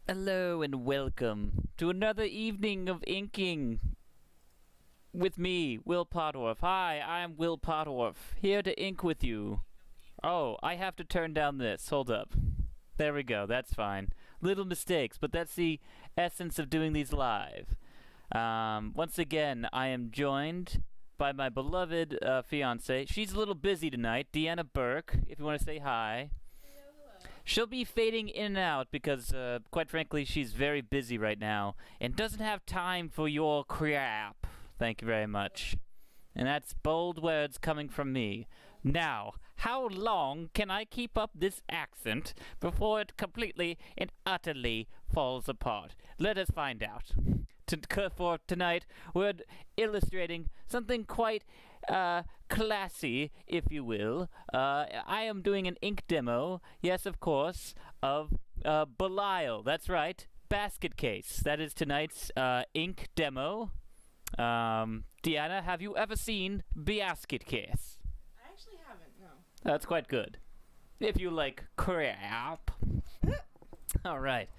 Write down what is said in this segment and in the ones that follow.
Hello and welcome to another evening of inking with me, Will Pottorff. Hi, I'm Will Pottorff, here to ink with you. Oh, I have to turn down this. Hold up. There we go, that's fine. Little mistakes, but that's the essence of doing these live. Once again, I am joined by my beloved fiancée. She's a little busy tonight, Deanna Burke, if you want to say hi. She'll be fading in and out because, quite frankly, she's very busy right now and doesn't have time for your crap. Thank you very much. And that's bold words coming from me. Now, how long can I keep up this accent before it completely and utterly falls apart? Let us find out. For tonight, we're illustrating something quite classy, if you will. I am doing an ink demo, yes, of course, of Belial. That's right, Basket Case. That is tonight's ink demo. Deanna, have you ever seen Basket Case? I actually haven't, no. That's quite good. If you like crap. All right.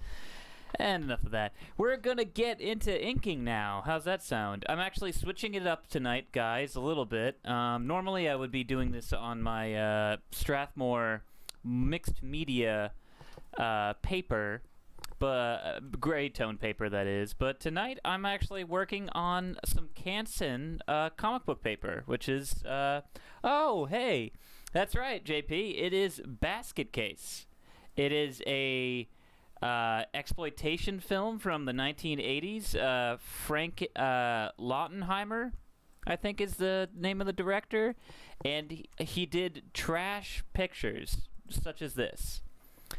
And enough of that. We're gonna get into inking now. How's that sound? I'm actually switching it up tonight, guys, a little bit. Normally I would be doing this on my Strathmore mixed media paper, but gray tone paper, that is. But tonight I'm actually working on some Canson comic book paper, which is oh, hey, that's right, JP. It is Basket Case. It is a exploitation film from the 1980s. Frank Lautenheimer, I think, is the name of the director, and he did trash pictures such as this.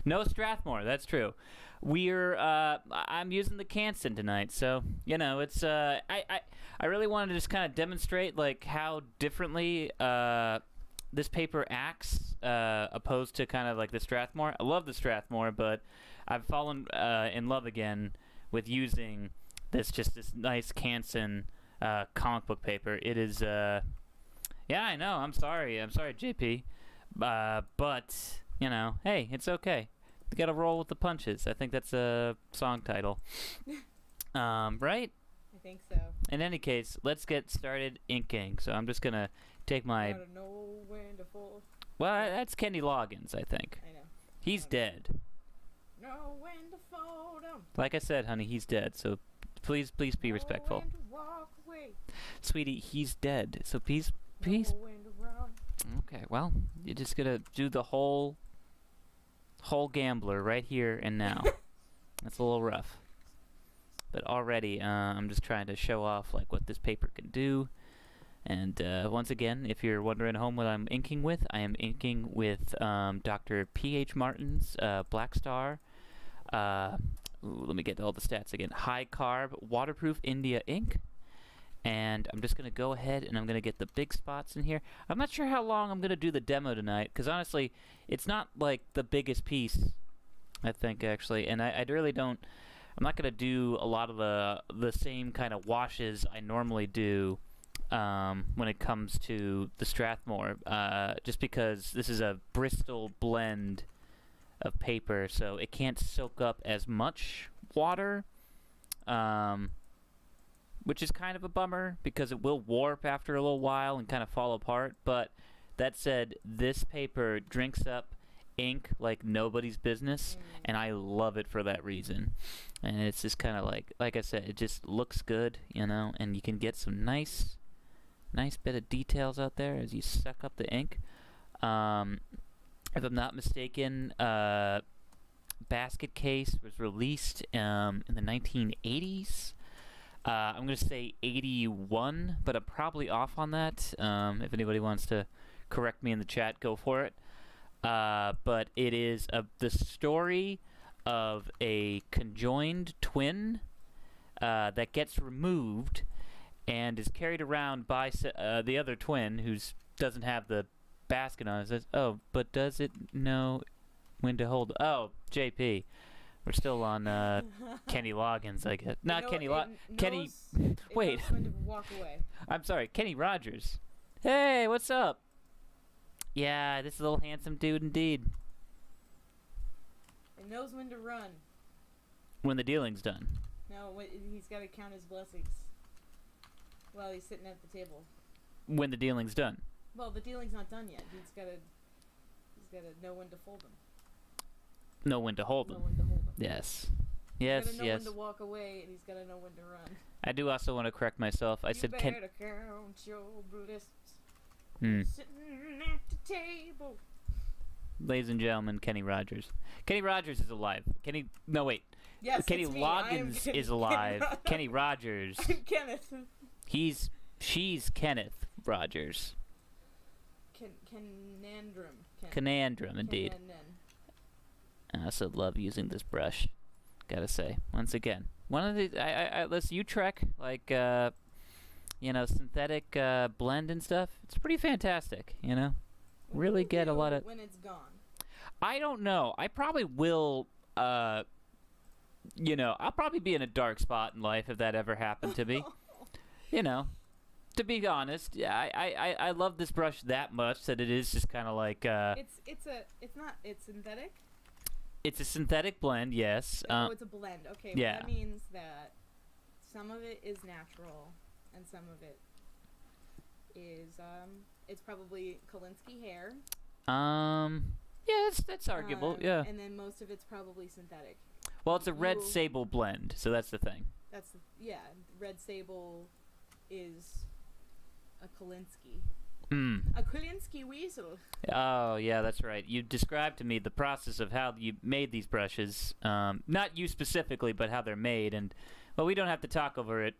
No Strathmore, that's true. I'm using the Canson tonight, so you know it's. I really wanted to just kind of demonstrate like how differently this paper acts opposed to kind of like the Strathmore. I love the Strathmore, but I've fallen in love again with using this nice Canson comic book paper. It is yeah, I know. I'm sorry, JP, but you know, hey, it's okay. You gotta roll with the punches. I think that's a song title, right? I think so. In any case, let's get started inking. So I'm just gonna take my. Gotta know when to fold. Well, that's Kenny Loggins, I think. I know. He's dead. Know when to fold 'em. Like I said, honey, he's dead. So please be respectful. Know when to walk away. Sweetie, he's dead. So please. Know when to run. Okay, well, you're just gonna do the whole gambler right here and now. That's a little rough. But already, I'm just trying to show off like what this paper can do. And once again, if you're wondering at home what I'm inking with, I am inking with Dr. P.H. Martin's Black Star. Let me get all the stats again. High carb, waterproof India ink. And I'm just going to go ahead and I'm going to get the big spots in here. I'm not sure how long I'm going to do the demo tonight, because honestly, it's not like the biggest piece, I think, actually. And I really don't... I'm not going to do a lot of the same kind of washes I normally do when it comes to the Strathmore, just because this is a Bristol blend of paper, so it can't soak up as much water, which is kind of a bummer because it will warp after a little while and kind of fall apart. But that said, this paper drinks up ink like nobody's business, and I love it for that reason. And it's just kind of like I said, it just looks good, you know, and you can get some nice bit of details out there as you suck up the ink. If I'm not mistaken, Basket Case was released in the 1980s. I'm going to say 81, but I'm probably off on that. If anybody wants to correct me in the chat, go for it. But it is the story of a conjoined twin that gets removed and is carried around by the other twin who doesn't have the basket on. It says, oh, but does it know when to hold? Oh, JP. We're still on Kenny Loggins, I guess. Not Kenny Kenny. Wait. Knows when to walk away. I'm sorry, Kenny Rogers. Hey, what's up? Yeah, this little handsome dude indeed. It knows when to run. When the dealing's done. No, he's got to count his blessings while he's sitting at the table. When the dealing's done. Well, the dealing's not done yet. He's got to know when to fold them. Know when to hold Know them. when to hold them. Yes. He's Yes, got to know yes. when to walk away, and he's got to know when to run. I do also want to correct myself. I said You better count your blessings. Sitting at the table. Ladies and gentlemen, Kenny Rogers. Kenny Rogers is alive. No, wait. Yes, Kenny it's me. I am Loggins is alive. Kenny Rogers. I'm Kenneth. She's Kenneth Rogers. Conandrum, indeed. I also love using this brush. Gotta say, once again, one of the this Utrecht synthetic blend and stuff. It's pretty fantastic. Really get a lot of. When it's gone. I don't know. I probably will. I'll probably be in a dark spot in life if that ever happened to me. To be honest, I love this brush that much that it is just kind of like. It's synthetic. It's a synthetic blend, yes. It's a blend. Okay, yeah. Well, that means that some of it is natural, and some of it is it's probably Kolinsky hair. Yeah, that's arguable. Yeah. And then most of it's probably synthetic. Well, it's a red sable blend, so that's the thing. Red sable is a Kolinsky. A Kolinsky weasel. Oh, yeah, that's right. You described to me the process of how you made these brushes. Not you specifically, but how they're made. And, well, we don't have to talk over it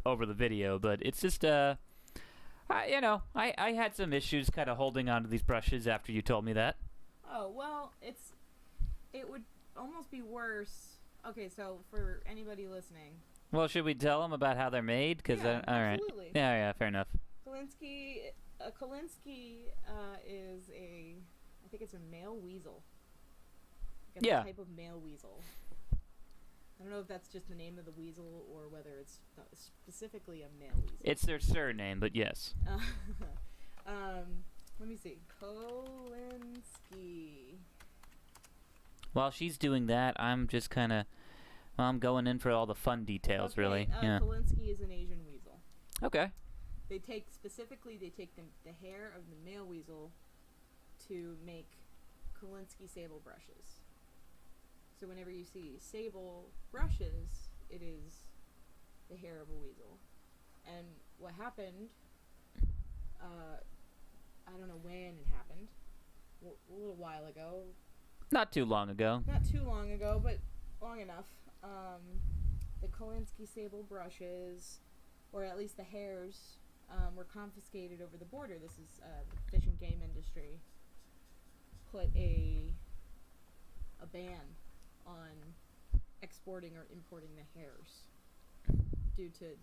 over the video, but it's just, I had some issues kind of holding on to these brushes after you told me that. Oh, well, it would almost be worse. Okay, so for anybody listening. Well, should we tell them about how they're made? All right. Absolutely. Yeah, fair enough. Kolinsky is I think it's a male weasel. Like a type of male weasel. I don't know if that's just the name of the weasel or whether it's specifically a male weasel. It's their surname, but yes. Let me see. Kolinsky. While she's doing that, I'm just kind of, I'm going in for all the fun details, really. Yeah. Kolinsky is an Asian weasel. Okay. They take the hair of the male weasel to make Kolinsky sable brushes. So whenever you see sable brushes, it is the hair of a weasel. And what happened, I don't know when it happened, a little while ago. Not too long ago. Not too long ago, but long enough. The Kolinsky sable brushes, or at least the hairs, were confiscated over the border. This is the fish and game industry put a ban on exporting or importing the hairs due to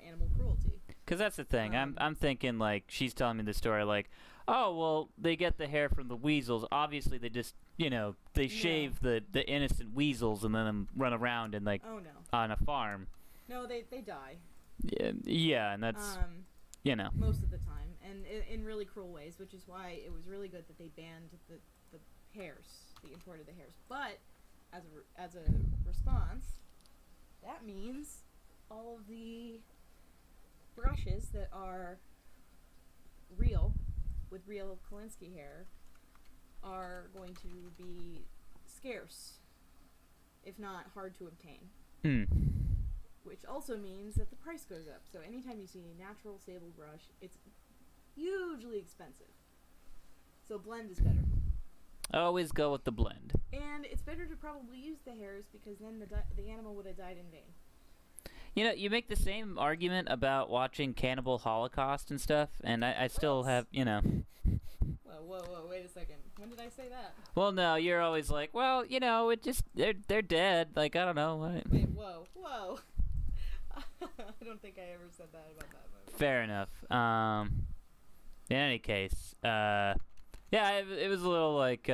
animal cruelty. Because that's the thing. I'm thinking, like, she's telling me the story, like, oh, well, they get the hair from the weasels. Obviously, they just, they shave the innocent weasels and then run around and, like, on a farm. No, they die. Yeah, and that's, most of the time, and in really cruel ways, which is why it was really good that they banned the hairs, the import of the hairs. But as a response, that means all of the brushes that are real, with real Kolinsky hair, are going to be scarce, if not hard to obtain. Which also means that the price goes up. So anytime you see a natural sable brush, it's hugely expensive. So blend is better. Always go with the blend. And it's better to probably use the hairs because then the animal would have died in vain. You make the same argument about watching Cannibal Holocaust and stuff, and I still have, Whoa, wait a second. When did I say that? Well, no, you're always like, well, it just, they're dead. Like, I don't know. Wait, whoa. I don't think I ever said that about that movie. Fair enough. In any case, it was a little, like,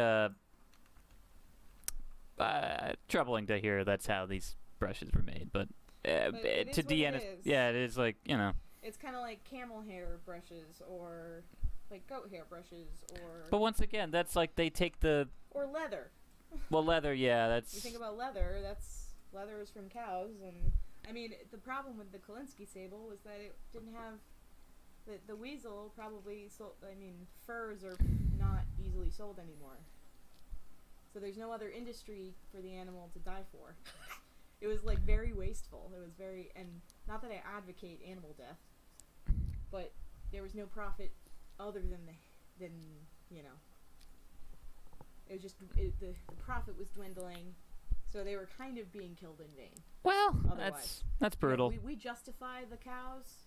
troubling to hear that's how these brushes were made, but to Deanna, it is like, It's kind of like camel hair brushes or like goat hair brushes or... But once again, that's like they take the... Or leather. Well, leather, yeah, that's... You think about leather, that's leather is from cows, and I mean the problem with the Kolinsky sable was that it didn't have the weasel probably sold. I mean, furs are not easily sold anymore, so there's no other industry for the animal to die for. It was like very wasteful. It was very, and not that I advocate animal death, but there was no profit other than you know. It was just the profit was dwindling, so they were kind of being killed in vain. Well, Otherwise. that's brutal. We justify the cows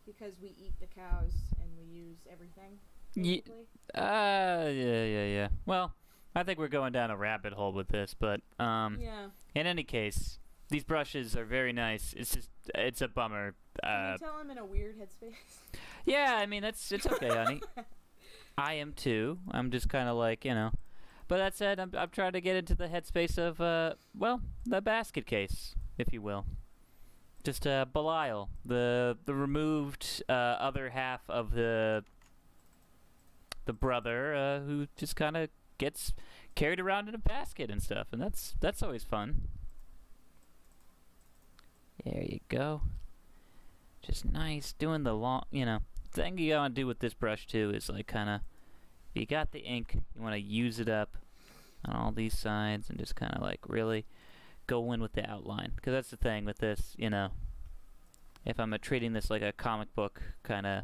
because we eat the cows and we use everything. Basically. Yeah. Well, I think we're going down a rabbit hole with this, but yeah. in any case, these brushes are very nice. It's a bummer. Can you tell I'm in a weird headspace? Yeah, I mean it's okay, honey. I am too. I'm just kind of like, you know. But that said, I'm trying to get into the headspace of the basket case, if you will. Just Belial, the removed other half of the brother who just kind of gets carried around in a basket and stuff, and that's always fun. There you go. Just nice, doing the long, you know. Thing you gotta do with this brush too is like kind of, you got the ink, you want to use it up on all these sides and just kind of like really go in with the outline, because that's the thing with this, you know. If I'm treating this like a comic book kind of,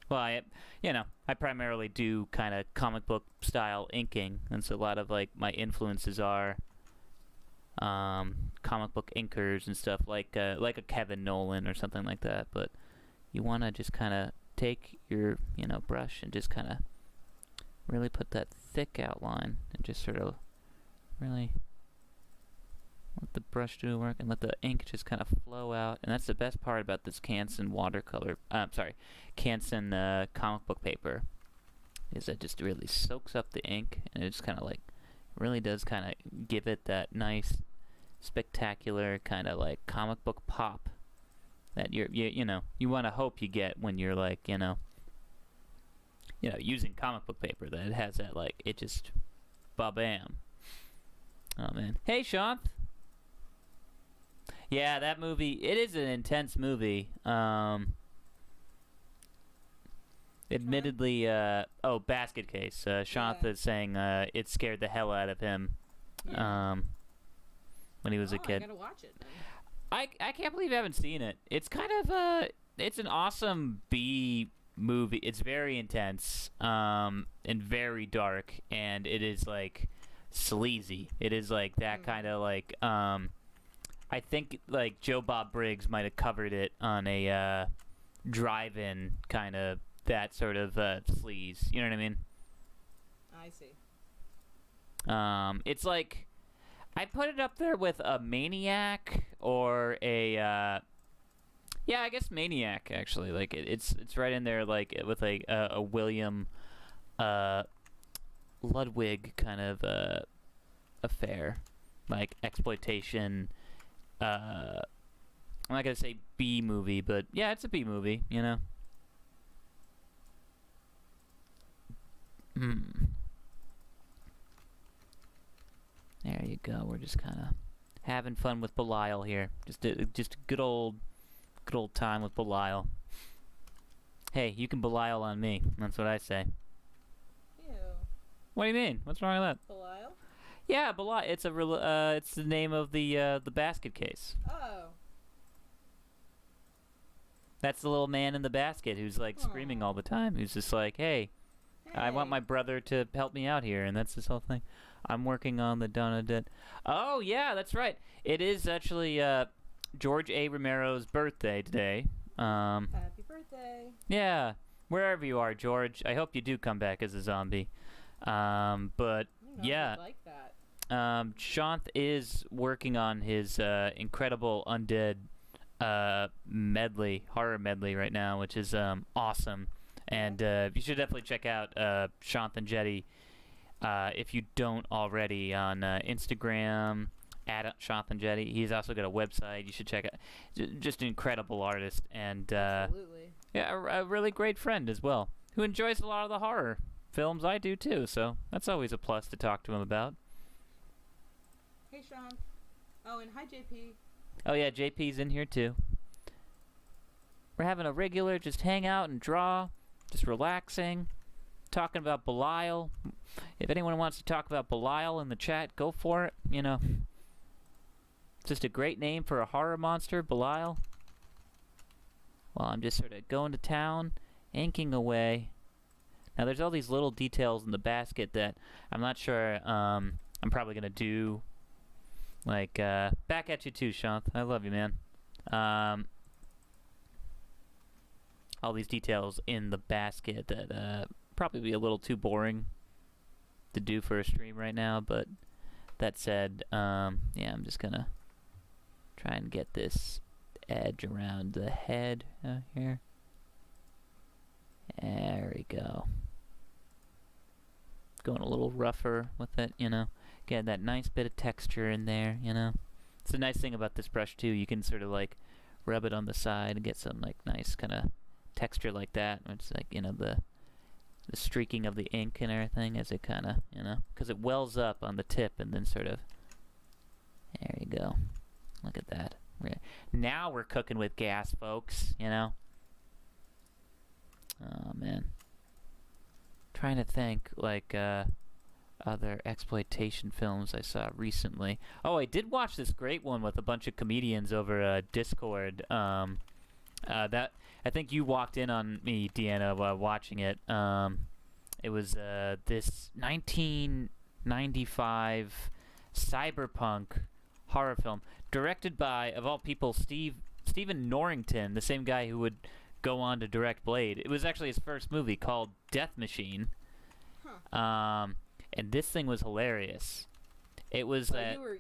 well, I primarily do kind of comic book style inking, and so a lot of like my influences are comic book inkers and stuff like a Kevin Nolan or something like that. But you want to just kind of take your brush and just kind of really put that thick outline and just sort of really let the brush do the work and let the ink just kind of flow out. And that's the best part about this Canson watercolor, Canson comic book paper, is it just really soaks up the ink, and it just kind of like really does kind of give it that nice spectacular kind of like comic book pop that you want to hope you get when you're like using comic book paper, that it has that like, it just ba-bam. Oh man. Hey Sean. Yeah, that movie, it is an intense movie. Admittedly, basket case. Shanth is saying it scared the hell out of him when he was a kid. I gotta watch it then. I can't believe you haven't seen it. It's kind of it's an awesome B movie. It's very intense and very dark, and it is like sleazy. It is like that kind of like I think like Joe Bob Briggs might have covered it on a drive-in kind of, that sort of sleaze. You know what I mean? I see. It's like, I put it up there with a Maniac or a I guess Maniac actually. Like it's right in there, like with a William Ludwig kind of affair, like exploitation. I'm not gonna say B movie, but yeah, it's a B movie, you know. There you go. We're just kind of having fun with Belial here. Just a good old time with Belial. Hey, you can Belial on me. That's what I say. Ew. What do you mean? What's wrong with that? Belial? Yeah, Belial. It's it's the name of the basket case. Oh. That's the little man in the basket who's like screaming all the time. Who's just like, hey, I want my brother to help me out here, and that's this whole thing. I'm working on the Donna Dead. Oh yeah, that's right. It is actually George A. Romero's birthday today. Happy birthday. Yeah, wherever you are, George. I hope you do come back as a zombie. But yeah, like that. Shanth is working on his incredible undead horror medley right now, which is awesome. And you should definitely check out Shanth and Jetty if you don't already on Instagram at Shanth and Jetty. He's also got a website you should check out. Just an incredible artist, and Absolutely. yeah, a really great friend as well, who enjoys a lot of the horror films I do too. So that's always a plus to talk to him about. Hey, Sean. Oh, and hi, JP. Oh yeah, JP's in here too. We're having a regular just hang out and draw, just relaxing, talking about Belial. If anyone wants to talk about Belial in the chat, go for it. You know, it's just a great name for a horror monster, Belial. Well, I'm just sort of going to town, inking away. Now, there's all these little details in the basket that I'm not sure I'm probably going to do. Like, back at you too, Shanth. I love you, man. All these details in the basket that probably be a little too boring to do for a stream right now, but that said, yeah, I'm just going to try and get this edge around the head here. There we go. Going a little rougher with it, you know. Get that nice bit of texture in there, you know. It's a nice thing about this brush too. You can sort of like rub it on the side and get some like nice kind of texture like that. It's like, you know, the streaking of the ink and everything as it kind of, you know, because it wells up on the tip and then sort of. There you go. Look at that. Now we're cooking with gas, folks, you know. Oh, man. Trying to think, like, other exploitation films I saw recently. Oh, I did watch this great one with a bunch of comedians over Discord. That I think you walked in on me, Deanna, while watching it. It was this 1995 cyberpunk horror film directed by, of all people, Stephen Norrington, the same guy who would go on to direct Blade. It was actually his first movie, called Death Machine. Huh. And this thing was hilarious. It was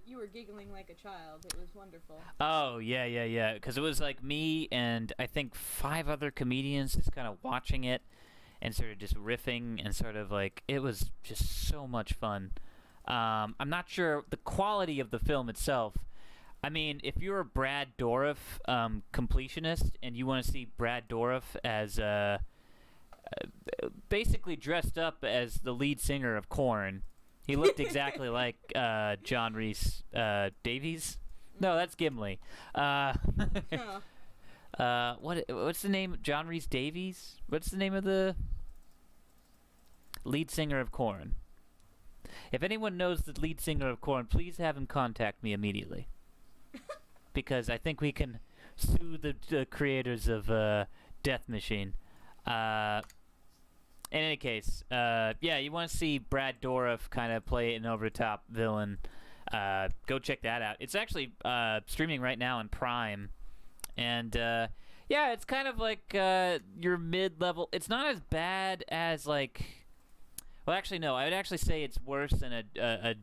you were giggling like a child. It was wonderful. Oh yeah, because it was like me and I think 5 other comedians just kind of watching it and sort of just riffing and sort of like, it was just so much fun. I'm not sure the quality of the film itself. I mean, if you're a Brad Dourif completionist and you want to see Brad Dourif as basically dressed up as the lead singer of Korn, he looked exactly like John Rhys Davies. No, that's Gimli. What's the name? John Rhys Davies? What's the name of the lead singer of Korn? If anyone knows the lead singer of Korn, please have him contact me immediately. Because I think we can sue the creators of Death Machine. In any case, yeah, you want to see Brad Dourif kind of play an over-the-top villain, go check that out. It's actually streaming right now on Prime. And, yeah, it's kind of like your mid-level. It's not as bad as, like... Well, actually, no. I would actually say it's worse than a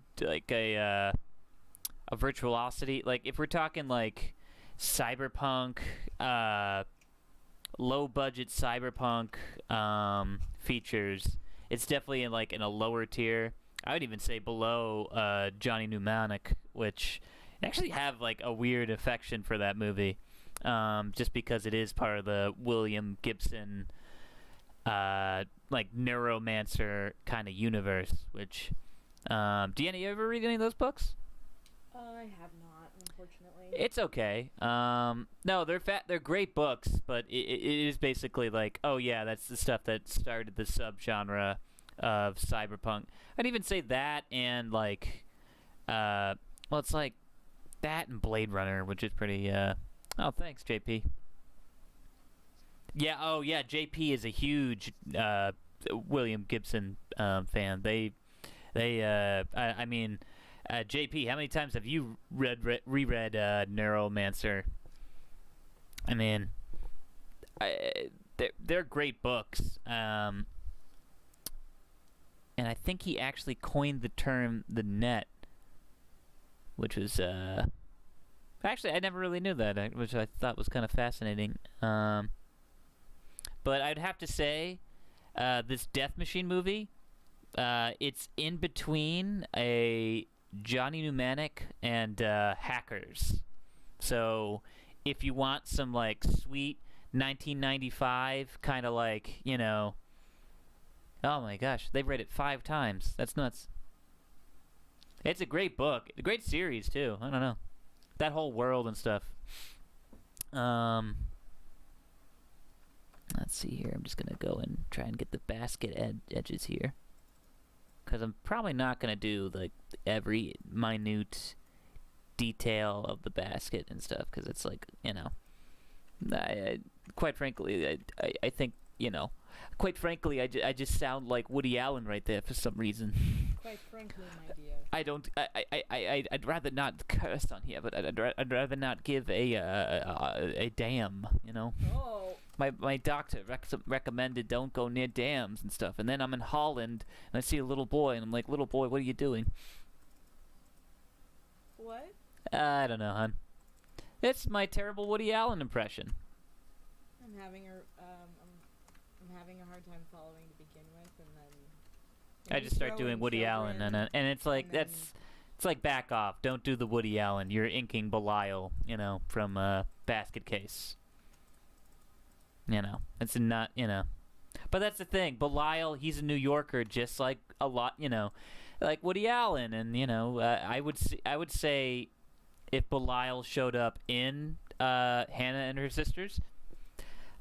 Virtuosity. Like, if we're talking, like, cyberpunk, low-budget cyberpunk features, it's definitely in a lower tier. I would even say below Johnny Mnemonic, which I actually have, like, a weird affection for that movie, just because it is part of the William Gibson, like, neuromancer kind of universe, which, Deanna, you ever read any of those books? I have not, unfortunately. It's okay. No, they're great books, but it is basically like, oh yeah, that's the stuff that started the subgenre of cyberpunk. I'd even say that and like, well, it's like that and Blade Runner, which is pretty. Oh, thanks, JP. Yeah. Oh, yeah. JP is a huge William Gibson fan. I mean. JP, how many times have you reread Neuromancer? I mean, they're great books. And I think he actually coined the term the net, which was... Actually, I never really knew that, which I thought was kind of fascinating. But I'd have to say, this Death Machine movie, it's in between a... Johnny Mnemonic and Hackers. So if you want some like sweet 1995 kind of like, you know, oh my gosh, they've read it 5 times. That's nuts. It's a great book, a great series too. I don't know. that whole world and stuff. Let's see here. I'm just gonna go and try and get the basket edges here, because I'm probably not gonna do like every minute detail of the basket and stuff, because it's like, you know, quite frankly, I think, you know, quite frankly, I just sound like Woody Allen right there for some reason. Quite frankly, my dear. I'd rather not curse on here, but I'd rather not give a dam, you know. Oh. My doctor recommended don't go near dams and stuff, and then I'm in Holland and I see a little boy and I'm like, little boy, what are you doing? What? I don't know, hon. It's my terrible Woody Allen impression. I'm having a hard time following to begin with, and then I just start doing Woody Allen, and it's like, it's like, back off. Don't do the Woody Allen. You're inking Belial, you know, from Basket Case. You know, it's not, you know. But that's the thing. Belial, he's a New Yorker, just like a lot, you know, like Woody Allen, and you know, I would say if Belial showed up in Hannah and Her Sisters,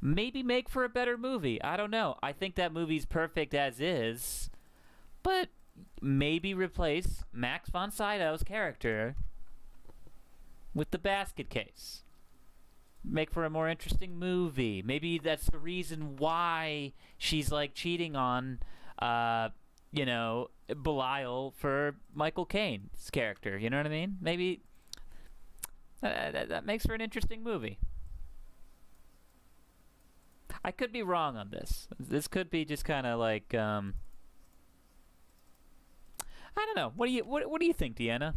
maybe make for a better movie. I don't know. I think that movie's perfect as is, but maybe replace Max von Sydow's character with the Basket Case. Make for a more interesting movie. Maybe that's the reason why she's like cheating on, you know, Belial for Michael Caine's character. You know what I mean? Maybe that makes for an interesting movie. I could be wrong on this. This could be just kind of like, I don't know. What do you think, Deanna?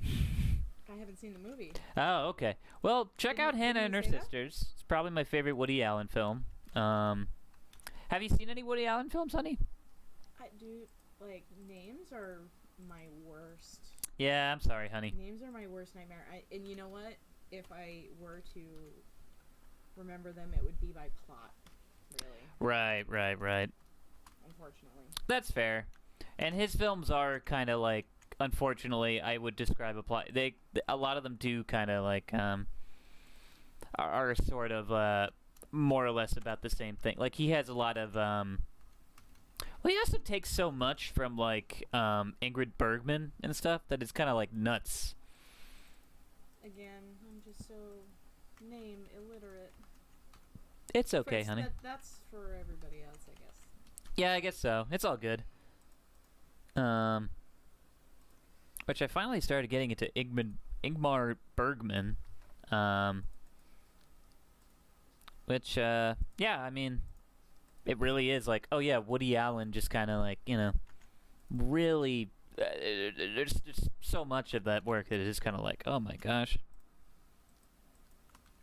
I haven't seen the movie. Oh, okay. Well, check out Hannah and Her say that? Sisters. It's probably my favorite Woody Allen film. Have you seen any Woody Allen films, honey? I do. Like, names are my worst. Yeah, I'm sorry, honey. Names are my worst nightmare. And you know what? If I were to remember them, it would be by plot. Really. Right. Unfortunately. That's fair. And his films are kind of like, unfortunately, I would describe a plot. A lot of them do kind of like are sort of more or less about the same thing. Like, he has a lot of well, he also takes so much from like Ingrid Bergman and stuff that it's kind of like nuts. Again, I'm just so name illiterate. It's okay, honey. That's for everybody else, I guess. Yeah, I guess so. It's all good. Which I finally started getting into Ingmar Bergman. Which, yeah, I mean, it really is like, oh yeah, Woody Allen just kind of like, you know, really, there's just so much of that work that it is kind of like, oh my gosh.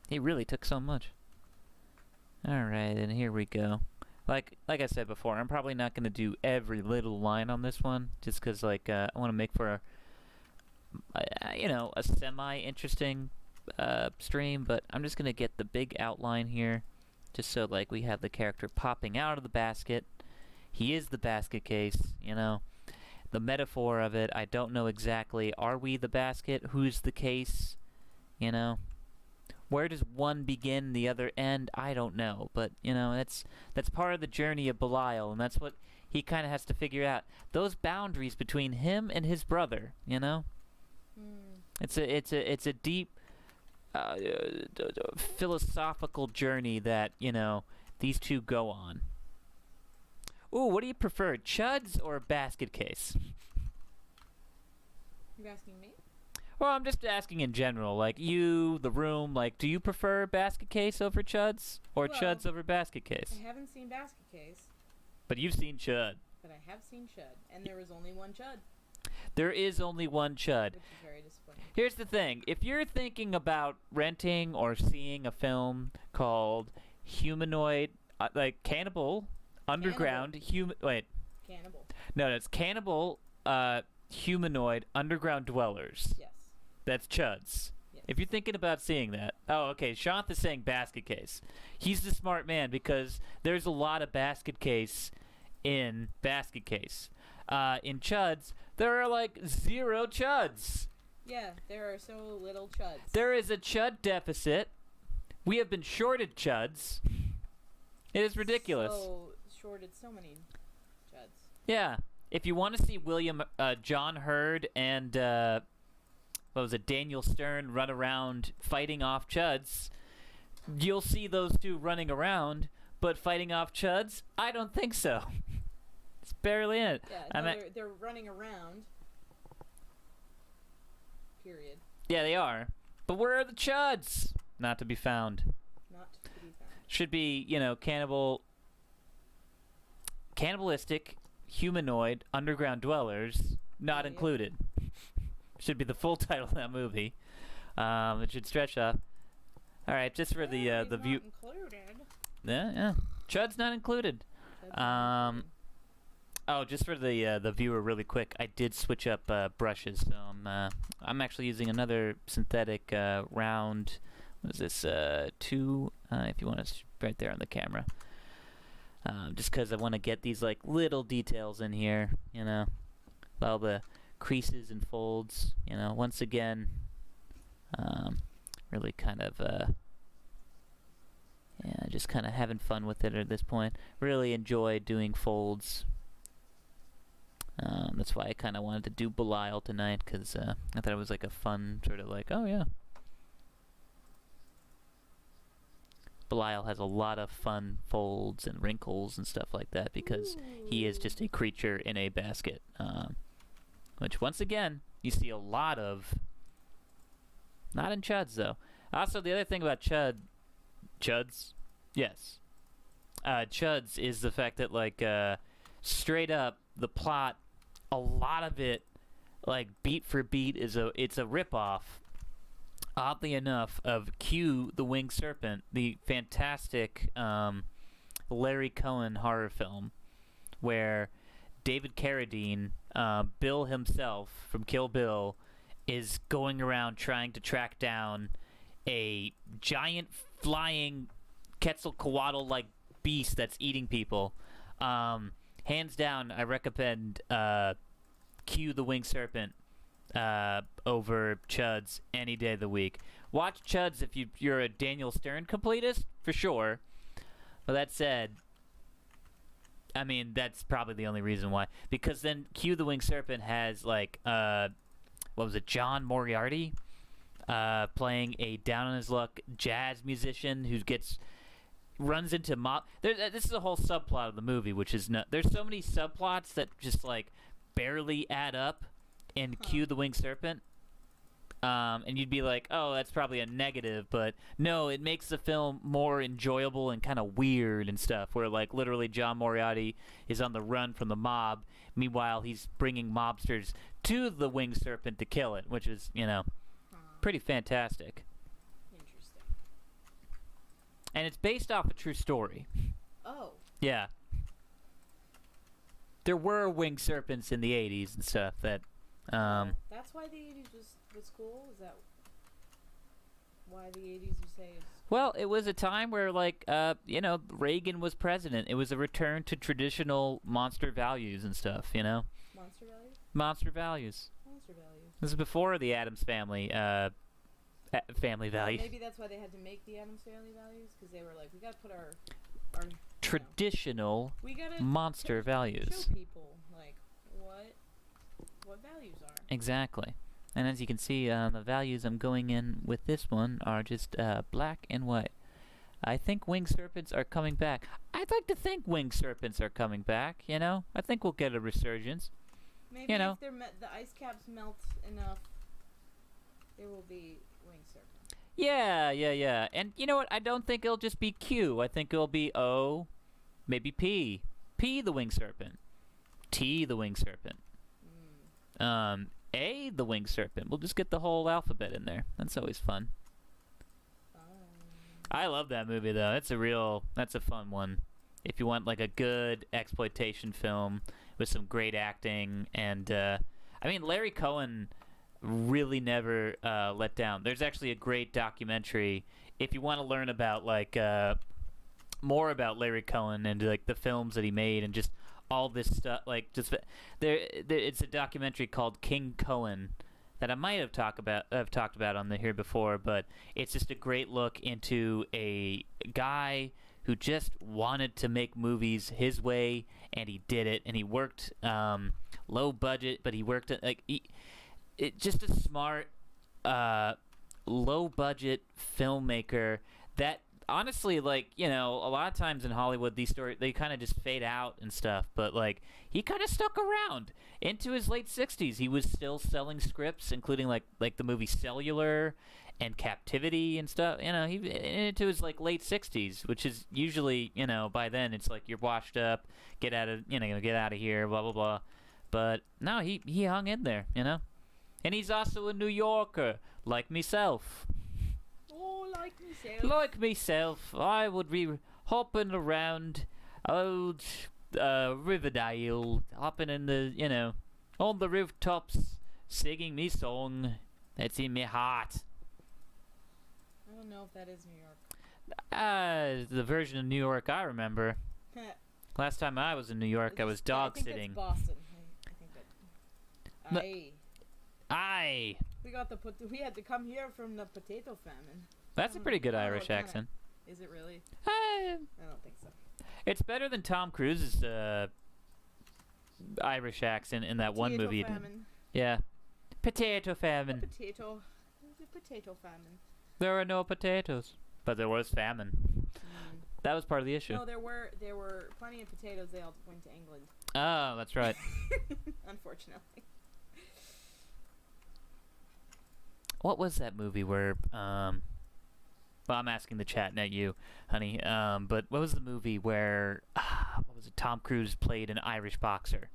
He really took so much. Alright, and here we go. Like I said before, I'm probably not going to do every little line on this one, just because, like, I want to make for you know, a semi-interesting stream, but I'm just going to get the big outline here, just so, like, we have the character popping out of the basket. He is the basket case, you know. The metaphor of it, I don't know exactly. Are we the basket? Who's the case? You know? Where does one begin, the other end? I don't know, but you know, that's part of the journey of Belial, and that's what he kind of has to figure out. Those boundaries between him and his brother, you know. It's a deep philosophical journey that, you know, these two go on. Ooh, what do you prefer, Chuds or Basket Case? You asking me? Well, I'm just asking in general, like, you, the room, like, do you prefer Basket Case over Chuds? Or Well, Chuds over Basket Case? I haven't seen Basket Case, But you've seen Chud. but I have seen Chud, and there was only one Chud, There is only one Chud. which is very disappointing. Here's the thing. If you're thinking about renting or seeing a film called Humanoid, like Cannibal, Underground, Cannibal. No, it's Cannibal, Humanoid, Underground Dwellers. Yes. That's Chuds. Yes. If you're thinking about seeing that. Oh, okay. Shanth is saying Basket Case. He's the smart man because there's a lot of Basket Case in Basket Case. In Chuds, there are like 0 Chuds. Yeah, there are so little chuds. There is a chud deficit. We have been shorted chuds. It is ridiculous. So shorted so many chuds. Yeah. If you want to see John Hurd and Daniel Stern run around fighting off chuds, you'll see those two running around, but fighting off chuds, I don't think so. It's barely in it. Yeah, no, they're running around. Period. Yeah, they are. But where are the chuds? Not to be found. Not to be found. Should be, cannibalistic, humanoid, underground dwellers, not included. Should be the full title of that movie. It should stretch up. All right, just for the view. Included. Yeah. Chud's not included. Oh, just for the viewer, really quick, I did switch up brushes. So I'm actually using another synthetic round. What is this? 2. If you want to, right there on the camera. Just because I want to get these like little details in here, all the creases and folds. Once again, really kind of just kind of having fun with it at this point. Really enjoy doing folds. That's why I kind of wanted to do Belial tonight, because I thought it was like a fun sort of like, oh yeah. Belial has a lot of fun folds and wrinkles and stuff like that, because he is just a creature in a basket. Which, once again, you see a lot of. Not in chuds, though. Also, the other thing about chuds? Yes. Chuds is the fact that, like, straight up, the plot, a lot of it, like, beat for beat, it's a ripoff, oddly enough, of Q, the Winged Serpent, the fantastic Larry Cohen horror film, where David Carradine, Bill himself from Kill Bill, is going around trying to track down a giant flying Quetzalcoatl-like beast that's eating people. Hands down, I recommend Q the Winged Serpent over Chuds any day of the week. Watch Chuds if you're a Daniel Stern completist, for sure. But that said, I mean, that's probably the only reason why. Because then Q the Winged Serpent has, like, John Moriarty playing a down-on-his-luck jazz musician who runs into mob. This is a whole subplot of the movie, which is there's so many subplots that just like barely add up in Q the Winged Serpent, and you'd be like, oh, that's probably a negative, but no, it makes the film more enjoyable and kind of weird and stuff. Where like literally John Moriarty is on the run from the mob, meanwhile he's bringing mobsters to the Winged Serpent to kill it, which is pretty fantastic. And it's based off a true story. Oh. Yeah. There were winged serpents in the 80s and stuff that... That's why the 80s was cool? Is that why the 80s you say is... Well, it was a time where, like, Reagan was president. It was a return to traditional monster values and stuff, Monster values? Monster values. Monster values. This is before the Addams Family, family values. Maybe that's why they had to make the Addams Family values, because they were like, we gotta put our traditional we gotta monster values. Show people like what values are. Exactly. And as you can see, the values I'm going in with this one are just black and white. I think winged serpents are coming back. I'd like to think winged serpents are coming back. I think we'll get a resurgence. Maybe if the ice caps melt enough, there will be winged serpent. Yeah. And you know what? I don't think it'll just be Q. I think it'll be O, maybe P. P the winged serpent. T the winged serpent. A the winged serpent. We'll just get the whole alphabet in there. That's always fun. I love that movie though. That's a fun one. If you want like a good exploitation film with some great acting and Larry Cohen really never let down. There's actually a great documentary if you want to learn about like more about Larry Cohen and like the films that he made and just all this stuff. Like just it's a documentary called King Cohen that I might have talked about on the here before, but it's just a great look into a guy who just wanted to make movies his way, and he did it, and he worked low budget, but he worked just a smart low budget filmmaker that honestly, like, you know, a lot of times in Hollywood these stories, they kind of just fade out and stuff, but like he kind of stuck around into his late 60s. He was still selling scripts, including like the movie Cellular and Captivity and stuff. You know, he into his like late 60s, which is usually, you know, by then it's like you're washed up, get out of here, blah blah blah. But no, he hung in there, you know. And he's also a New Yorker, like myself. Oh, like myself. Like myself, I would be hopping around old Riverdale, hopping in the, you know, on the rooftops, singing me song that's in me heart. I don't know if that is New York. The version of New York I remember. Last time I was in New York, I was dog sitting. That's Boston. I think that. Aye. We had to come here from the potato famine. That's a pretty good Irish accent. Is it really? I don't think so. It's better than Tom Cruise's Irish accent in that one movie. Famine. Yeah. Potato famine. Potato. It was a potato famine. There were no potatoes, but there was famine. That was part of the issue. No, there were plenty of potatoes. They all went to England. Oh, that's right. Unfortunately. What was that movie where well, I'm asking the chat, not you, honey. But what was the movie where what was it? Tom Cruise played an Irish boxer,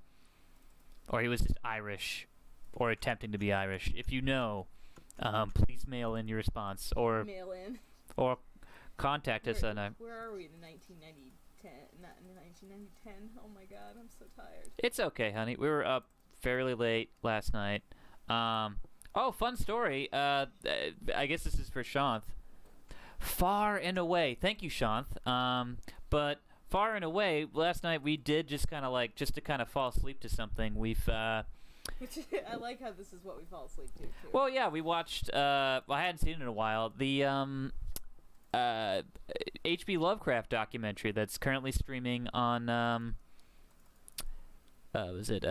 or he was just Irish, or attempting to be Irish. If you know, please mail in your response, or contact us on. Where are we in 1910? Oh my God, I'm so tired. It's okay, honey. We were up fairly late last night. Oh, fun story. I guess this is for Shanth. Far and Away. Thank you, Shanth. But Far and Away, last night we did just kind of like, just to kind of fall asleep to something. I like how this is what we fall asleep to, too. Well, yeah, we watched, I hadn't seen it in a while, the H.P. Lovecraft documentary that's currently streaming on, was it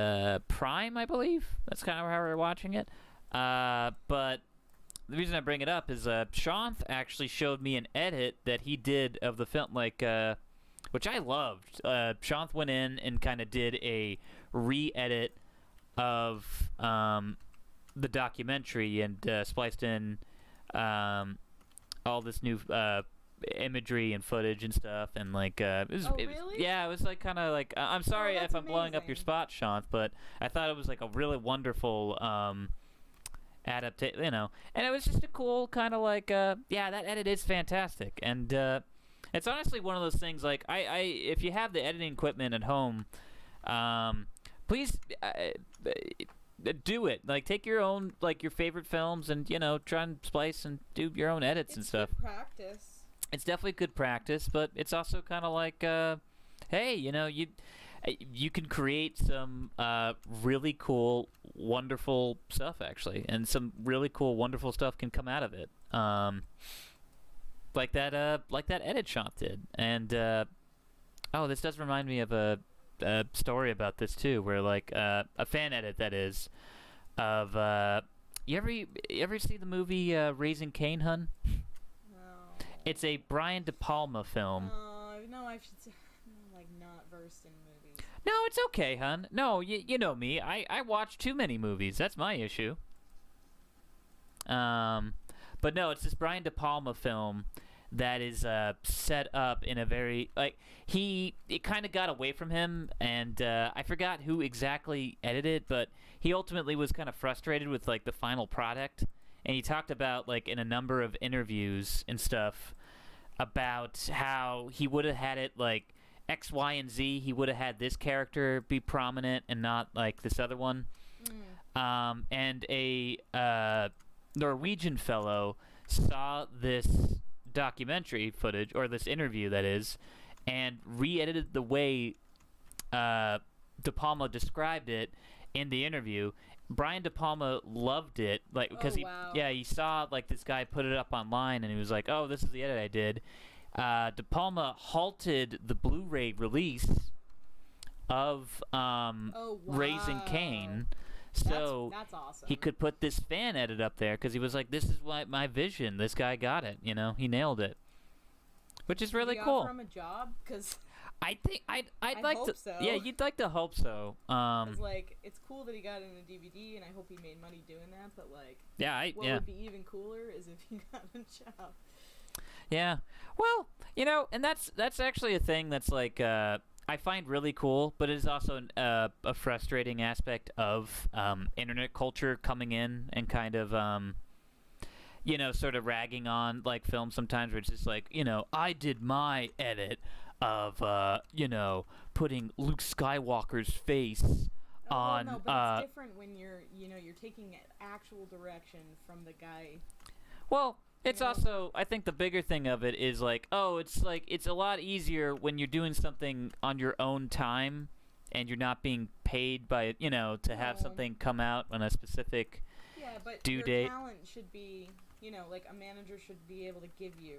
Prime, I believe? That's kind of how we're watching it. But the reason I bring it up is Shanth actually showed me an edit that he did of the film, like, which I loved. Shanth went in and kind of did a re-edit of the documentary and spliced in all this new imagery and footage and stuff, and like really? Yeah, it was like kind of like I'm sorry if I'm blowing up your spot, Shanth, but I thought it was like a really wonderful adaptation, you know, and it was just a cool kind of like yeah, that edit is fantastic, and it's honestly one of those things like if you have the editing equipment at home, please do it. Like, take your own, like, your favorite films and, you know, try and splice and do your own edits and stuff. It's good practice. It's definitely good practice, but it's also kind of like, hey, you know, you can create some really cool, wonderful stuff, actually, and some really cool, wonderful stuff can come out of it. Like that edit Shanth did. And oh, this does remind me of a story about this too, where like a fan edit, that is, of you ever see the movie Raising Cain, hun? No. It's a Brian De Palma film. No, I should say I'm like not versed in movies. No, it's okay, hun. No, you know me. I watch too many movies. That's my issue. But no, it's this Brian De Palma film that is set up in a very, like, it kind of got away from him, and I forgot who exactly edited, but he ultimately was kind of frustrated with like the final product, and he talked about, like, in a number of interviews and stuff, about how he would have had it like X, Y, and Z. He would have had this character be prominent and not like this other one. And a Norwegian fellow saw this documentary footage, or this interview that is, and re-edited the way De Palma described it in the interview, Brian De Palma loved it, like because wow. he saw like this guy put it up online, and he was like, "Oh, this is the edit I did." De Palma halted the Blu-ray release of Raising Cain, so that's awesome. he could put this fan edit up there because he was like, "This is my vision. This guy got it. You know, he nailed it," which is really cool. Offer him a job? Because I think I'd like hope to. so. Yeah, you'd like to hope so. It's like it's cool that he got it in a DVD, and I hope he made money doing that. But like, what would be even cooler is if he got a job. Yeah. Well, you know, and that's actually a thing that's like I find really cool, but it is also a frustrating aspect of internet culture coming in and kind of you know, sort of ragging on like films sometimes, where it's just like, you know, I did my edit of you know, putting Luke Skywalker's face on. No, but it's different when you're taking actual direction from the guy. Well, it's also, I think the bigger thing of it is like, it's a lot easier when you're doing something on your own time and you're not being paid by, you know, to have something come out on a specific due date. Talent should be, you know, like a manager should be able to give you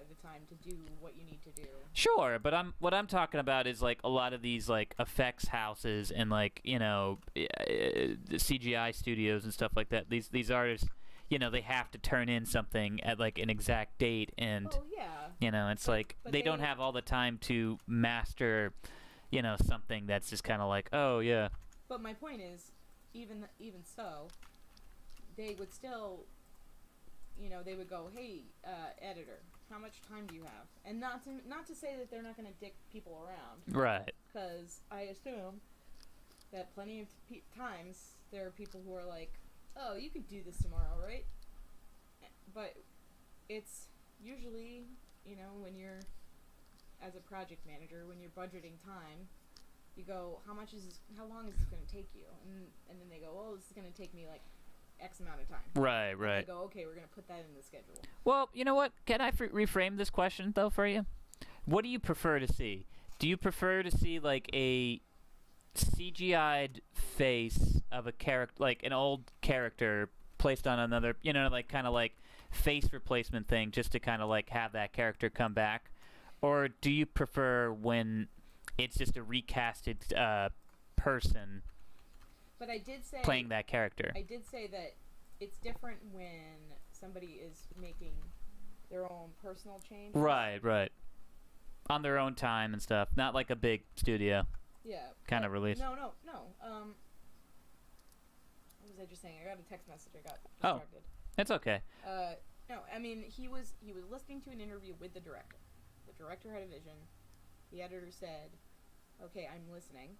the time to do what you need to do. Sure, but what I'm talking about is like a lot of these like effects houses and like, you know, CGI studios and stuff like that. These artists, you know, they have to turn in something at like an exact date, and you know, it's but they don't have all the time to master, you know, something that's just kind of like, oh yeah. But my point is, even so, they would still, you know, they would go, hey, editor, how much time do you have? And not to say that they're not going to dick people around, right? Because I assume that plenty of times there are people who are like, oh, you could do this tomorrow, right? But it's usually, you know, when you're, as a project manager, when you're budgeting time, you go, how long is this going to take you? And then they go, oh, this is going to take me like X amount of time. Right. And they go, okay, we're going to put that in the schedule. Well, you know what? Can I reframe this question, though, for you? What do you prefer to see? Do you prefer to see like a CGI'd face of a character, like an old character placed on another, you know, like kind of like face replacement thing, just to kind of like have that character come back? Or do you prefer when it's just a recasted person playing that character? I did say that it's different when somebody is making their own personal change. Right. On their own time and stuff, not like a big studio. Yeah. Kind of release. No. What was I just saying? I got a text message. I got distracted. It's okay. No, I mean he was listening to an interview with the director. The director had a vision. The editor said, "Okay, I'm listening."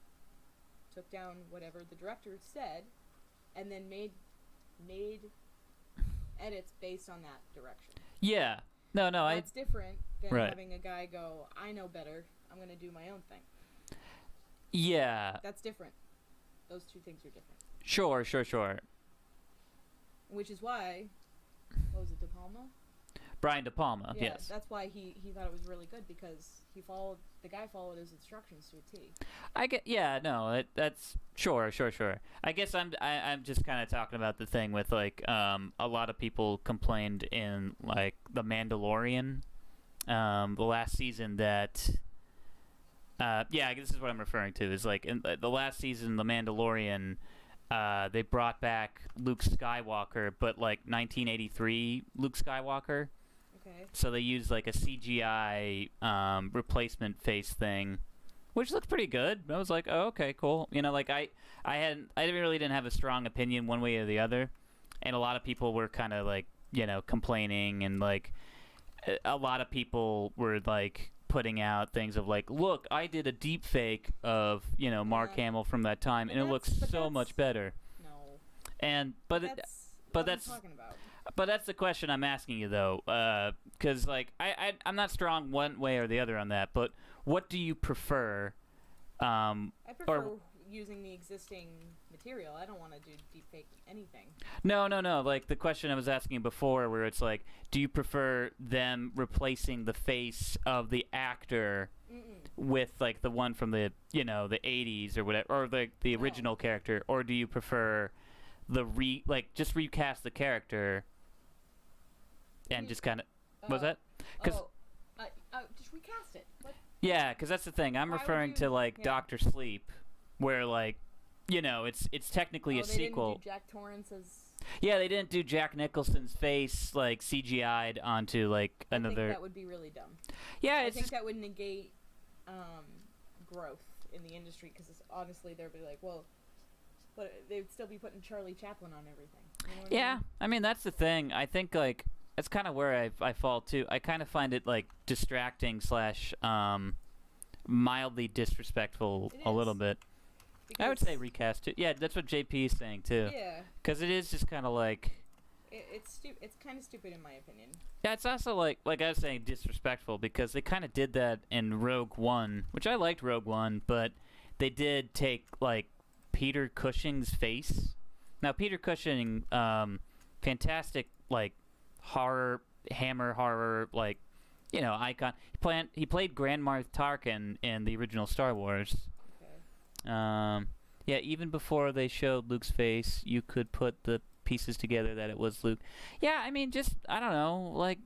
Took down whatever the director said, and then made edits based on that direction. Yeah. No. That's different than having a guy go, "I know better. I'm going to do my own thing." Yeah. That's different. Those two things are different. Sure. Which is why, what was it, De Palma? Brian De Palma, yeah, yes. That's why he thought it was really good, because the guy followed his instructions to a T. That's sure. I guess I'm just kind of talking about the thing with like a lot of people complained in like The Mandalorian, the last season that. I guess this is what I'm referring to. Is like in the last season, The Mandalorian, they brought back Luke Skywalker, but like 1983 Luke Skywalker. Okay. So they used like a CGI replacement face thing, which looked pretty good. I was like, oh, okay, cool. You know, like I really didn't have a strong opinion one way or the other, and a lot of people were kind of like, you know, complaining, and like a lot of people were like putting out things of like, look, I did a deep fake of, you know, Mark Hamill from that time, and it looks so much better. No. And but that's talking about. But that's the question I'm asking you though, because like I'm not strong one way or the other on that. But what do you prefer? I prefer using the existing material. I don't want to do deep fake anything. No. Like the question I was asking before, where it's like, do you prefer them replacing the face of the actor with like the one from the the 80s or whatever, or the original character, or do you prefer the just recast the character and just kind of was that? Because just recast it. What? yeah, because that's the thing. I'm referring to like Doctor Sleep, where like it's technically a sequel. Didn't do Jack Torrance's. Yeah, they didn't do Jack Nicholson's face like CGI'd onto like another. I think that would be really dumb. Yeah, I think that would negate growth in the industry because honestly, they'd be like, well, but they'd still be putting Charlie Chaplin on everything. You know what I mean that's the thing. I think like that's kind of where I fall too. I kind of find it like distracting / mildly disrespectful a little bit. I would say recast it. Yeah, that's what JP is saying too. Yeah. Because it is just kind of like. It's kind of stupid in my opinion. Yeah, it's also like I was saying, disrespectful because they kind of did that in Rogue One, which I liked Rogue One, but they did take like Peter Cushing's face. Now Peter Cushing, fantastic like hammer horror like icon. He played Grand Moff Tarkin in the original Star Wars. Yeah, even before they showed Luke's face, you could put the pieces together that it was Luke. Yeah, I mean, just I don't know, like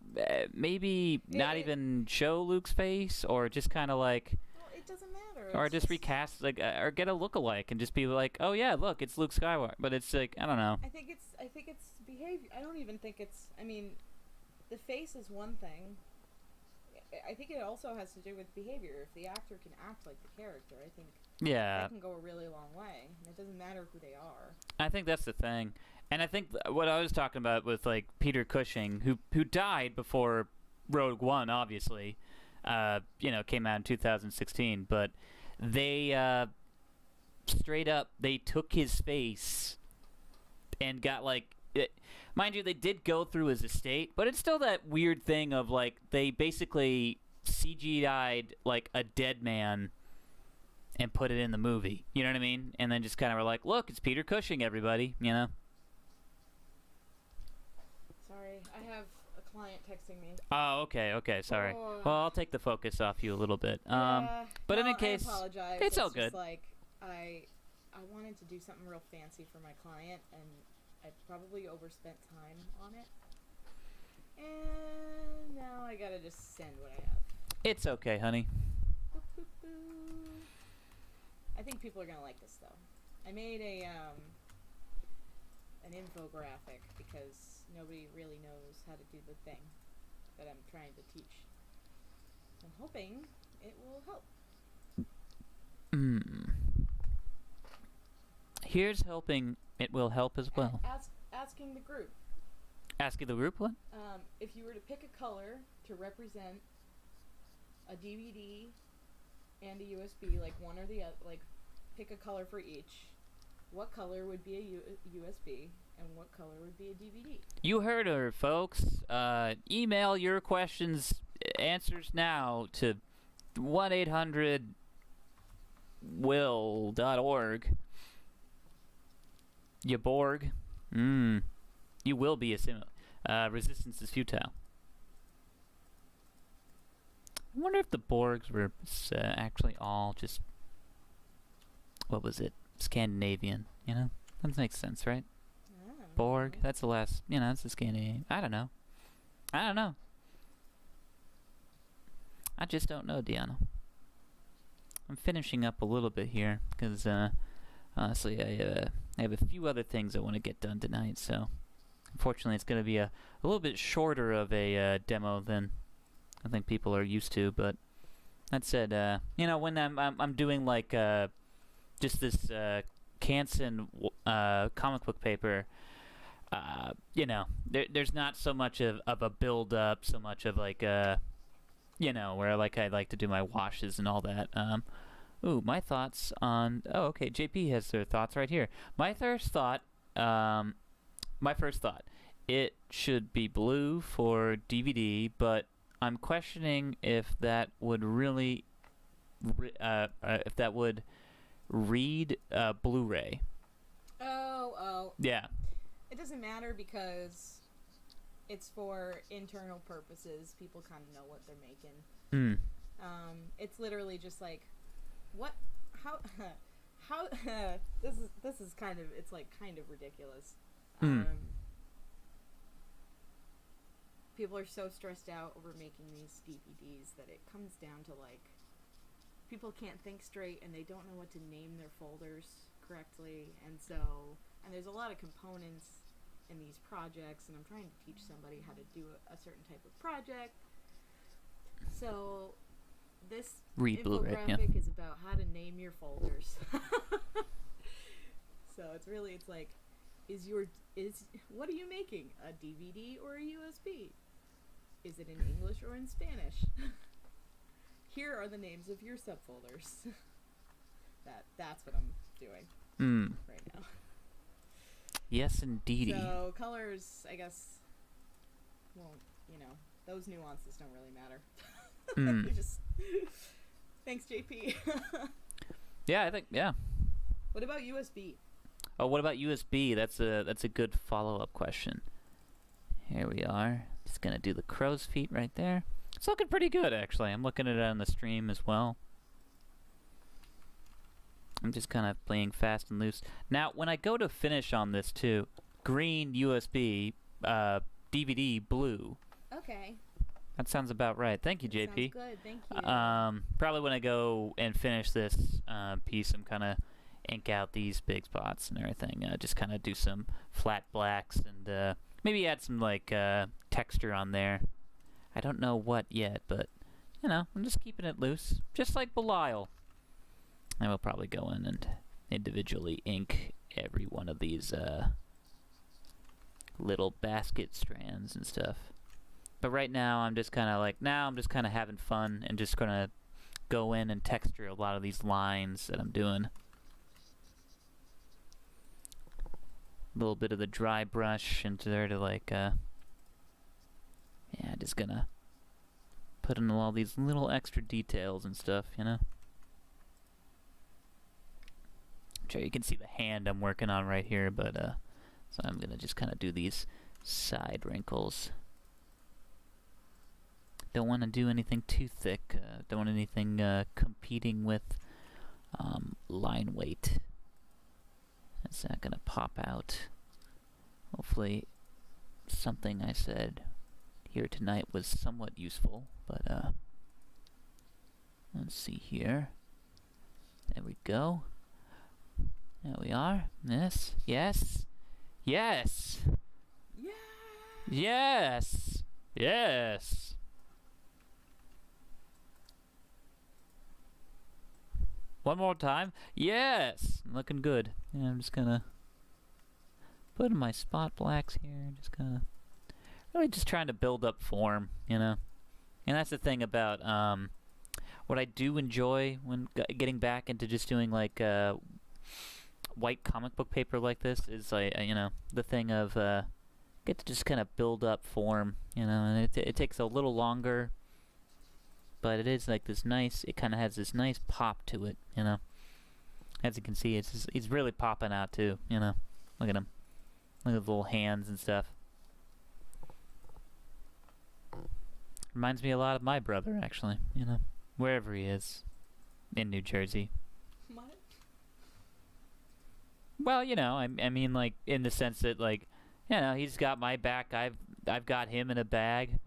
maybe not even show Luke's face, or just kind of like. Well, it doesn't matter. Or just recast like, or get a look-alike and just be like, oh yeah, look, it's Luke Skywalker. But it's like I don't know. I think it's behavior. I don't even think it's. I mean, the face is one thing. I think it also has to do with behavior. If the actor can act like the character, I think that can go a really long way. And it doesn't matter who they are. I think that's the thing. And I think what I was talking about with like Peter Cushing, who died before Rogue One, obviously, came out in 2016. But they straight up they took his face and got like. Mind you, they did go through his estate, but it's still that weird thing of, like, they basically CGI'd, like, a dead man and put it in the movie. You know what I mean? And then just kind of were like, look, it's Peter Cushing, everybody, Sorry, I have a client texting me. Oh, okay, sorry. Oh. Well, I'll take the focus off you a little bit. But in any case, I apologize. It's all good. Just like, I wanted to do something real fancy for my client, and I probably overspent time on it. And now I gotta just send what I have. It's okay, honey. Boop, boop, boop. I think people are gonna like this, though. I made an infographic because nobody really knows how to do the thing that I'm trying to teach. I'm hoping it will help. Here's hoping it will help as well. Asking the group. Asking the group what? If you were to pick a color to represent a DVD and a USB, like one or the other, like pick a color for each, what color would be a USB and what color would be a DVD? You heard her, folks. Email your questions, answers now to 1-800-WILL.org. You Borg. You will be resistance is futile. I wonder if the Borgs were actually all just, what was it, Scandinavian, That makes sense, right? Borg, that's the last, that's the Scandinavian. I don't know. I just don't know, Deanna. I'm finishing up a little bit here, because, honestly, I have a few other things I want to get done tonight, so unfortunately it's going to be a little bit shorter of a demo than I think people are used to. But that said, when I'm doing like just this Canson comic book paper, there's not so much of a build up, so much of like where like I like to do my washes and all that. Ooh, my thoughts on... Oh, okay, JP has their thoughts right here. My first thought, it should be blue for DVD, but I'm questioning if that would really... if that would read Blu-ray. Oh. Yeah. It doesn't matter because it's for internal purposes. People kind of know what they're making. It's literally just like, what, how, how, this is kind of, it's like kind of ridiculous. People are so stressed out over making these DVDs that it comes down to like, people can't think straight and they don't know what to name their folders correctly, and there's a lot of components in these projects, and I'm trying to teach somebody how to do a certain type of project. So this infographic is about how to name your folders. So it's like, what are you making? A DVD or a USB? Is it in English or in Spanish? Here are the names of your subfolders. That's what I'm doing right now. Yes, indeedy. So colors, I guess, won't, those nuances don't really matter. Just thanks, JP. Yeah, I think What about USB? Oh, what about USB? That's a good follow-up question. Here we are. Just gonna do the crow's feet right there. It's looking pretty good, actually. I'm looking at it on the stream as well. I'm just kind of playing fast and loose. Now, when I go to finish on this too, green USB, DVD blue. Okay. That sounds about right. Thank you, JP. Sounds good. Thank you. Probably when I go and finish this piece, I'm kind of ink out these big spots and everything. Just kind of do some flat blacks and maybe add some like texture on there. I don't know what yet, but I'm just keeping it loose, just like Belial. I will probably go in and individually ink every one of these little basket strands and stuff. But right now, I'm just kind of having fun and just gonna go in and texture a lot of these lines that I'm doing. A little bit of the dry brush into there to like, just gonna put in all these little extra details and stuff, I'm sure you can see the hand I'm working on right here, but so I'm gonna just kind of do these side wrinkles. Don't want to do anything too thick. Don't want anything competing with line weight. It's not gonna pop out. Hopefully something I said here tonight was somewhat useful, but let's see here. There we go. There we are. Yes. Yes. Yes. Yeah. Yes. Yes. One more time. Yes. Looking good. Yeah, I'm just gonna put in my spot blacks here. Just gonna really just trying to build up form, And that's the thing about what I do enjoy when getting back into just doing like white comic book paper like this is like the thing of get to just kind of build up form, and it takes a little longer, but it is like this nice. It kind of has this nice pop to it, As you can see, he's really popping out too, Look at him. Look at the little hands and stuff. Reminds me a lot of my brother, actually, wherever he is in New Jersey. What? Well, I mean, like, in the sense that, like, he's got my back, I've got him in a bag,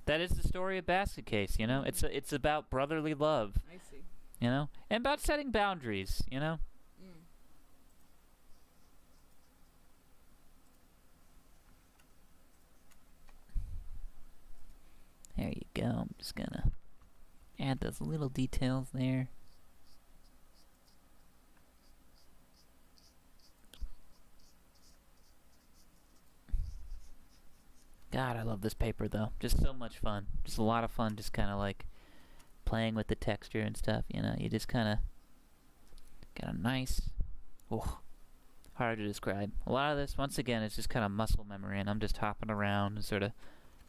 That is the story of Basket Case, It's about brotherly love. I see. And about setting boundaries, There you go. I'm just gonna add those little details there. God, I love this paper though. Just so much fun. Just a lot of fun just kind of like playing with the texture and stuff, You just kind of got a nice... hard to describe. A lot of this, once again, is just kind of muscle memory, and I'm just hopping around and sort of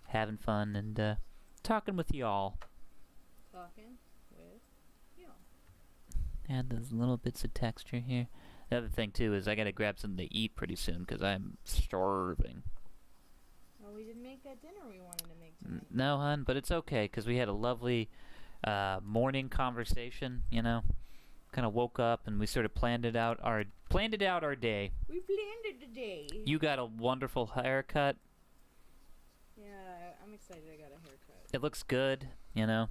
having fun and talking with y'all. Talking with y'all. Add those little bits of texture here. The other thing, too, is I gotta grab something to eat pretty soon, because I'm starving. Oh, we didn't make that dinner we wanted to make tonight. No, hun, but it's okay because we had a lovely morning conversation. You know, kind of woke up and we sort of planned it out our day. We planned it today. You got a wonderful haircut. Yeah, I'm excited. I got a haircut. It looks good. You know.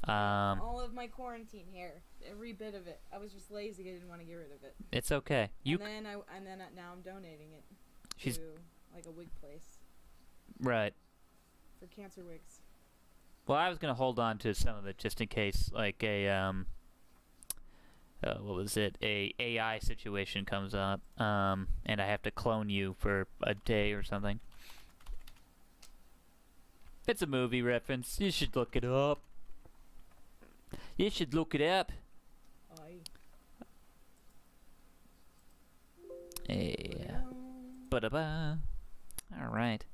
All of my quarantine hair, every bit of it. I was just lazy. I didn't want to get rid of it. It's okay. Now I'm donating it to like a wig place. Right. For cancer wigs. Well, I was gonna hold on to some of it just in case, like a what was it? A AI situation comes up, and I have to clone you for a day or something. It's a movie reference. You should look it up. You should look it up. Aye. Hey. Ba-da-ba. Alright.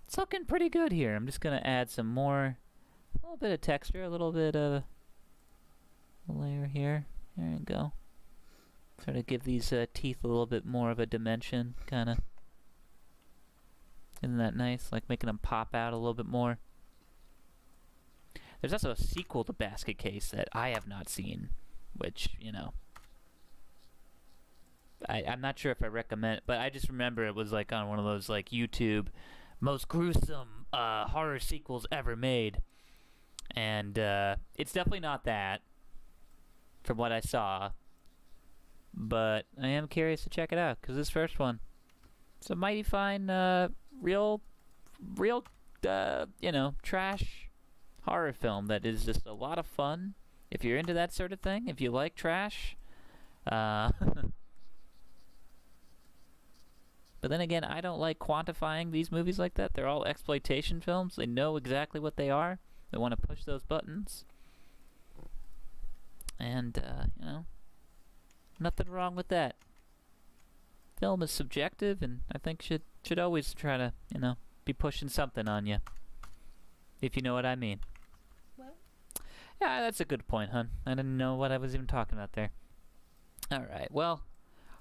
It's looking pretty good here. I'm just gonna add some more, a little bit of texture, a little bit of a layer here. There you go. Sort of give these teeth a little bit more of a dimension, kinda. Isn't that nice? Like making them pop out a little bit more. There's also a sequel to Basket Case that I have not seen, which, you know, I'm not sure if I recommend, but I just remember it was like on one of those like YouTube most gruesome horror sequels ever made, and it's definitely not that from what I saw, but I am curious to check it out because this first one, it's a mighty fine real you know, trash horror film that is just a lot of fun if you're into that sort of thing, if you like trash. But then again, I don't like quantifying these movies like that. They're all exploitation films. They know exactly what they are. They want to push those buttons. And, you know, nothing wrong with that. Film is subjective, and I think should always try to, you know, be pushing something on you. If you know what I mean. Well. Yeah, that's a good point, hun. I didn't know what I was even talking about there. Alright, well,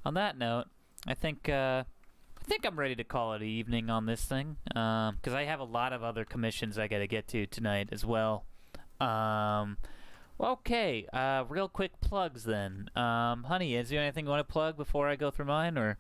on that note, I think I'm ready to call it an evening on this thing, because I have a lot of other commissions I gotta get to tonight as well. Okay, real quick plugs then. Honey, is there anything you want to plug before I go through mine, or?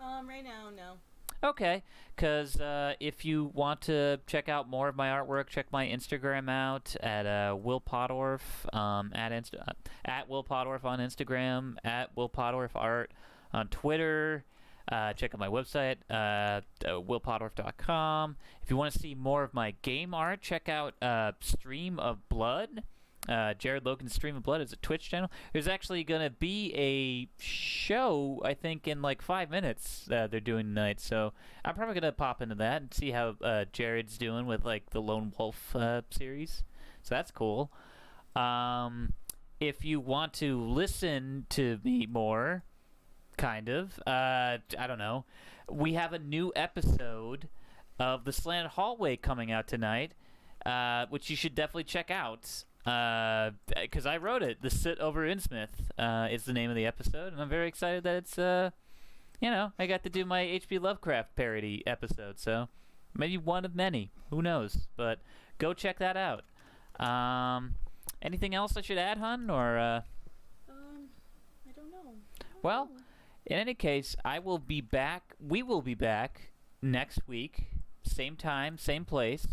Right now, no. Okay, because if you want to check out more of my artwork, check my Instagram out at Will Pottorff, at Will Pottorff on Instagram, at Will Pottorff Art on Twitter. Check out my website, willpottorff.com. If you want to see more of my game art, check out Stream of Blood. Jared Logan's Stream of Blood is a Twitch channel. There's actually going to be a show, I think, in like 5 minutes they're doing tonight. So I'm probably going to pop into that and see how Jared's doing with like the Lone Wolf series. So that's cool. If you want to listen to me more, kind of, I don't know, we have a new episode of The Slanted Hallway coming out tonight, which you should definitely check out. Because I wrote it. The Sit Over Innsmouth is the name of the episode, and I'm very excited that it's, you know, I got to do my H.P. Lovecraft parody episode, so maybe one of many. Who knows? But go check that out. Anything else I should add, hun, or, I don't know. Well, in any case, I will be back. We will be back next week. Same time, same place.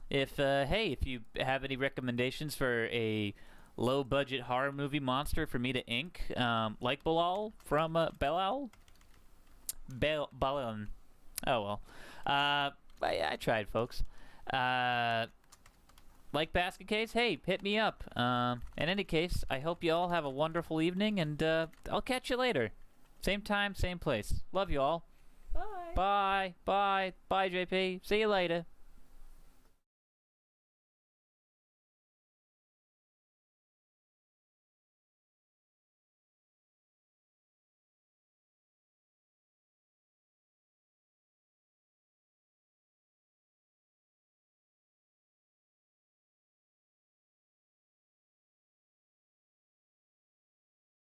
If you have any recommendations for a low-budget horror movie monster for me to ink, like Bilal from Balal? Balon. Oh, well. I tried, folks. Like Basket Case? Hey, hit me up. In any case, I hope you all have a wonderful evening, and I'll catch you later. Same time, same place. Love you all. Bye. Bye. Bye. Bye, JP. See you later.